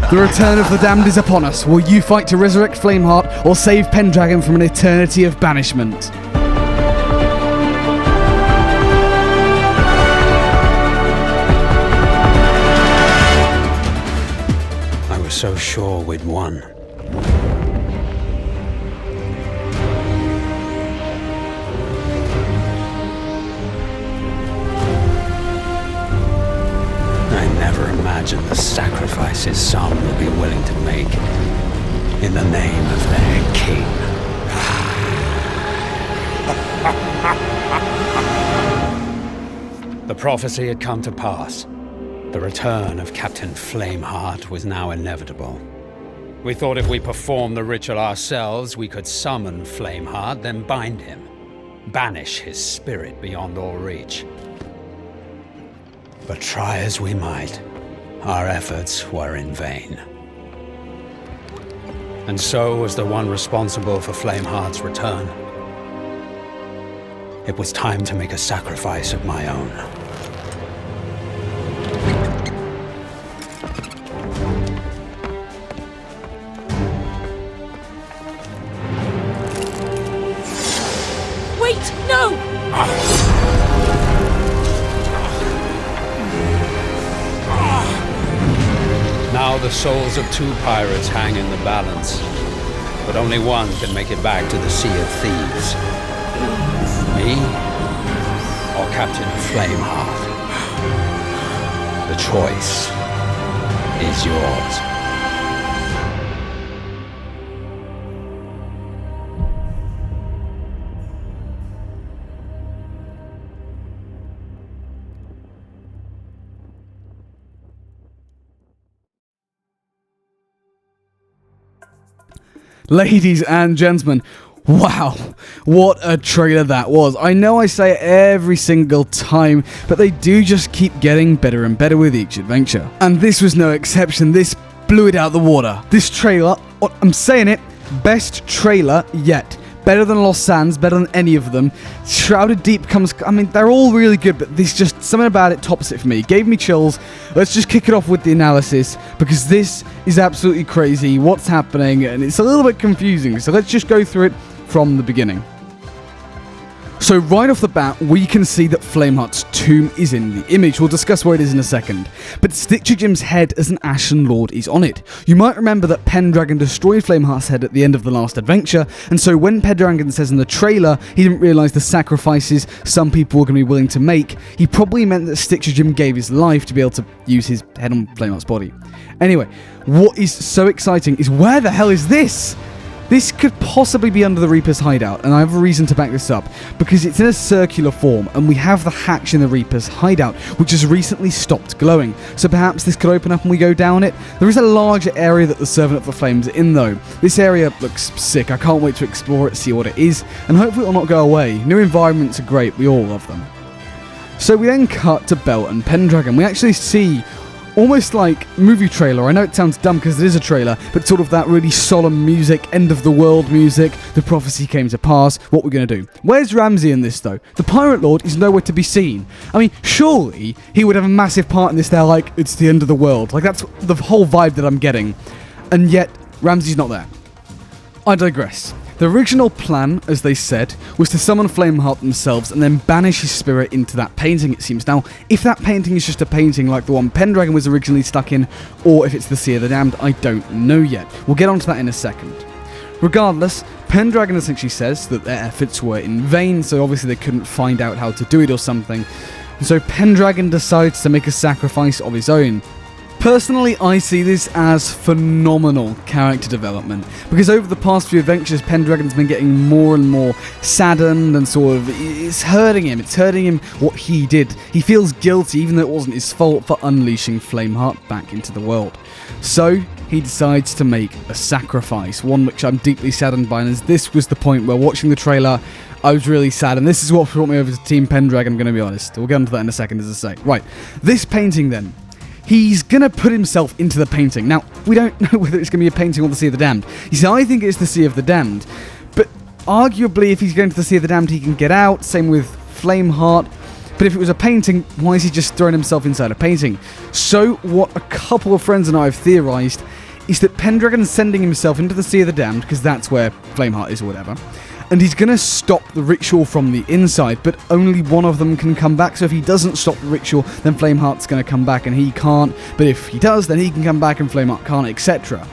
The return of the damned is upon us. Will you fight to resurrect Flameheart or save Pendragon from an eternity of banishment? I was so sure we'd won. I never imagined the sacrifices some would be willing to make in the name of their king. The prophecy had come to pass. The return of Captain Flameheart was now inevitable. We thought if we performed the ritual ourselves, we could summon Flameheart, then bind him, banish his spirit beyond all reach. But try as we might, our efforts were in vain. And so, as the one responsible for Flameheart's return, it was time to make a sacrifice of my own. Wait, no! Now the souls of two pirates hang in the balance, but only one can make it back to the Sea of Thieves. Me or Captain Flameheart? The choice is yours. Ladies and gentlemen, wow, what a trailer that was. I know I say it every single time, but they do just keep getting better and better with each adventure. And this was no exception. This blew it out of the water. This trailer, I'm saying it, best trailer yet. Better than Lost Sands, better than any of them. Shrouded Deep comes, I mean, they're all really good, but this just, something about it tops it for me. Gave me chills. Let's just kick it off with the analysis, because this is absolutely crazy. What's happening? And it's a little bit confusing, so let's just go through it from the beginning. So right off the bat, we can see that Flameheart's tomb is in the image. We'll discuss where it is in a second. But Stitchajim's head as an Ashen Lord is on it. You might remember that Pendragon destroyed Flameheart's head at the end of the last adventure, and so when Pendragon says in the trailer he didn't realise the sacrifices some people were going to be willing to make, he probably meant that Stitchajim gave his life to be able to use his head on Flameheart's body. Anyway, what is so exciting is, where the hell is this? This could possibly be under the Reaper's hideout, and I have a reason to back this up, because it's in a circular form, and we have the hatch in the Reaper's hideout, which has recently stopped glowing, so perhaps this could open up and we go down it. There is a larger area that the Servant of the Flames is in, though. This area looks sick. I can't wait to explore it, see what it is, and hopefully it will not go away. New environments are great, we all love them. So we then cut to Belle and Pendragon. We actually see almost like movie trailer. I know it sounds dumb because it is a trailer, but sort of that really solemn music, end of the world music, the prophecy came to pass, what we're going to do. Where's Ramsay in this though? The Pirate Lord is nowhere to be seen. I mean, surely he would have a massive part in this. They're like, it's the end of the world. Like, that's the whole vibe that I'm getting. And yet, Ramsay's not there. I digress. The original plan, as they said, was to summon Flameheart themselves and then banish his spirit into that painting, it seems. Now, if that painting is just a painting like the one Pendragon was originally stuck in, or if it's the Sea of the Damned, I don't know yet. We'll get onto that in a second. Regardless, Pendragon essentially says that their efforts were in vain, so obviously they couldn't find out how to do it or something. And so Pendragon decides to make a sacrifice of his own. Personally, I see this as phenomenal character development, because over the past few adventures, Pendragon's been getting more and more saddened, and sort of, it's hurting him what he did. He feels guilty, even though it wasn't his fault, for unleashing Flameheart back into the world. So, he decides to make a sacrifice, one which I'm deeply saddened by, and as this was the point where, watching the trailer, I was really sad, and this is what brought me over to Team Pendragon, I'm going to be honest. We'll get into that in a second, as I say. Right, this painting then. He's going to put himself into the painting. Now, we don't know whether it's going to be a painting or the Sea of the Damned. You see, I think it's the Sea of the Damned. But arguably, if he's going to the Sea of the Damned, he can get out. Same with Flameheart. But if it was a painting, why is he just throwing himself inside a painting? So what a couple of friends and I have theorized is that Pendragon's sending himself into the Sea of the Damned, because that's where Flameheart is or whatever, and he's going to stop the ritual from the inside, but only one of them can come back. So if he doesn't stop the ritual, then Flameheart's going to come back and he can't, but if he does, then he can come back and Flameheart can't, etc.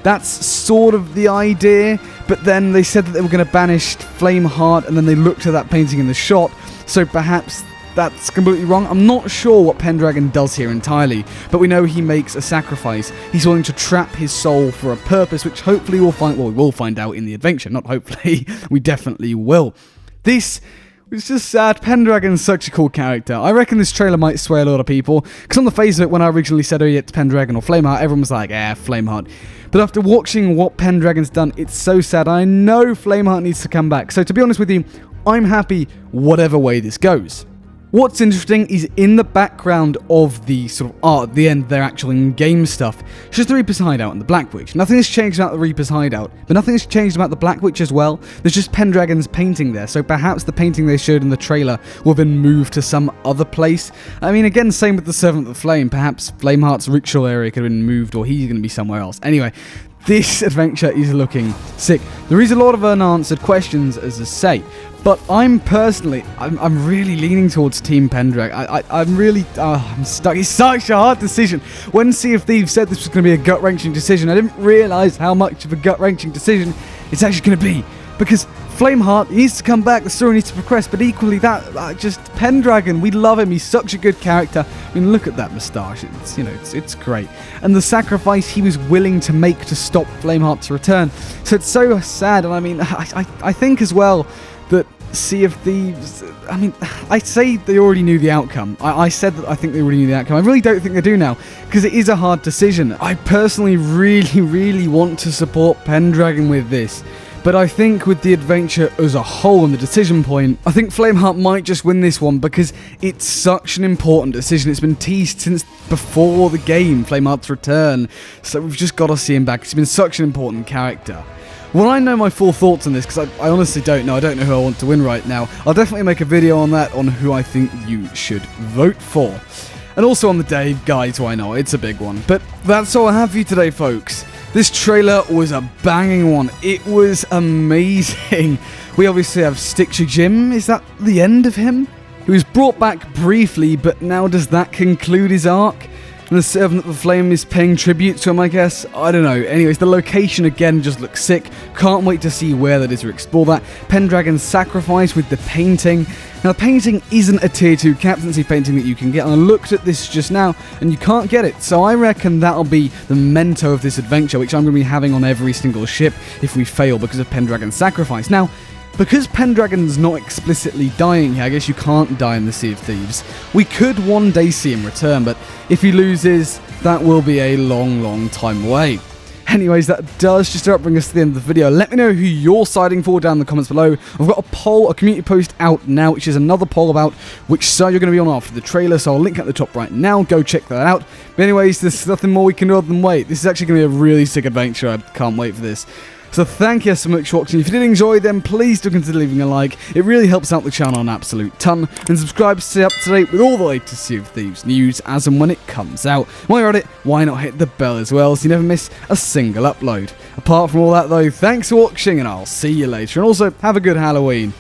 That's sort of the idea, but then they said that they were going to banish Flameheart, and then they looked at that painting in the shot, so perhaps that's completely wrong. I'm not sure what Pendragon does here entirely, but we know he makes a sacrifice. He's willing to trap his soul for a purpose, which hopefully we'll find, well, we will find out in the adventure. Not hopefully, we definitely will. This was just sad. Pendragon's such a cool character. I reckon this trailer might sway a lot of people, because on the face of it, when I originally said, oh yeah, it's Pendragon or Flameheart, everyone was like, Flameheart. But after watching what Pendragon's done, it's so sad. I know Flameheart needs to come back. So to be honest with you, I'm happy whatever way this goes. What's interesting is in the background of the sort of art at the end, their actual in-game stuff, it's just the Reaper's Hideout and the Black Witch. Nothing has changed about the Reaper's Hideout, but nothing has changed about the Black Witch as well. There's just Pendragon's painting there, so perhaps the painting they showed in the trailer will have been moved to some other place. I mean, again, same with the Servant of the Flame. Perhaps Flameheart's ritual area could have been moved, or he's going to be somewhere else. Anyway, this adventure is looking sick. There is a lot of unanswered questions, as I say, but I'm really leaning towards Team Pendragon. I'm stuck. It's such a hard decision. When Sea of Thieves said this was going to be a gut-wrenching decision, I didn't realise how much of a gut-wrenching decision it's actually going to be. Because Flameheart needs to come back, the story needs to progress, but equally just Pendragon, we love him, he's such a good character. I mean, look at that moustache, it's great. And the sacrifice he was willing to make to stop Flameheart's return. So it's so sad, and I mean, I think as well that Sea of Thieves, I mean, I say they already knew the outcome. I said that I think they already knew the outcome. I really don't think they do now, because it is a hard decision. I personally really want to support Pendragon with this. But I think with the adventure as a whole and the decision point, I think Flameheart might just win this one because it's such an important decision. It's been teased since before the game, Flameheart's return. So we've just got to see him back. He's been such an important character. When I know my full thoughts on this, because I honestly don't know. I don't know who I want to win right now. I'll definitely make a video on that, on who I think you should vote for. And also on the day, guys, why not? It's a big one. But that's all I have for you today, folks. This trailer was a banging one. It was amazing. We obviously have Stitcher Jim. Is that the end of him? He was brought back briefly, but now does that conclude his arc? And the Servant of the Flame is paying tribute to him, I guess? I don't know. Anyways, the location again just looks sick. Can't wait to see where that is or explore that. Pendragon's sacrifice with the painting. Now, the painting isn't a tier 2 captaincy painting that you can get. And I looked at this just now, and you can't get it. So I reckon that'll be the memento of this adventure, which I'm going to be having on every single ship if we fail because of Pendragon's sacrifice. Now, because Pendragon's not explicitly dying here, I guess you can't die in the Sea of Thieves. We could one day see him return, but if he loses, that will be a long time away. Anyways, that does just about bring us to the end of the video. Let me know who you're siding for down in the comments below. I've got a poll, a community post out now, which is another poll about which side you're going to be on after the trailer, so I'll link at the top right now. Go check that out. But anyways, there's nothing more we can do other than wait. This is actually going to be a really sick adventure. I can't wait for this. So thank you so much for watching. If you did enjoy, then please do consider leaving a like. It really helps out the channel an absolute ton. And subscribe to stay up to date with all the latest Sea of Thieves news as and when it comes out. While you're at it, why not hit the bell as well so you never miss a single upload. Apart from all that though, thanks for watching and I'll see you later. And also, have a good Halloween.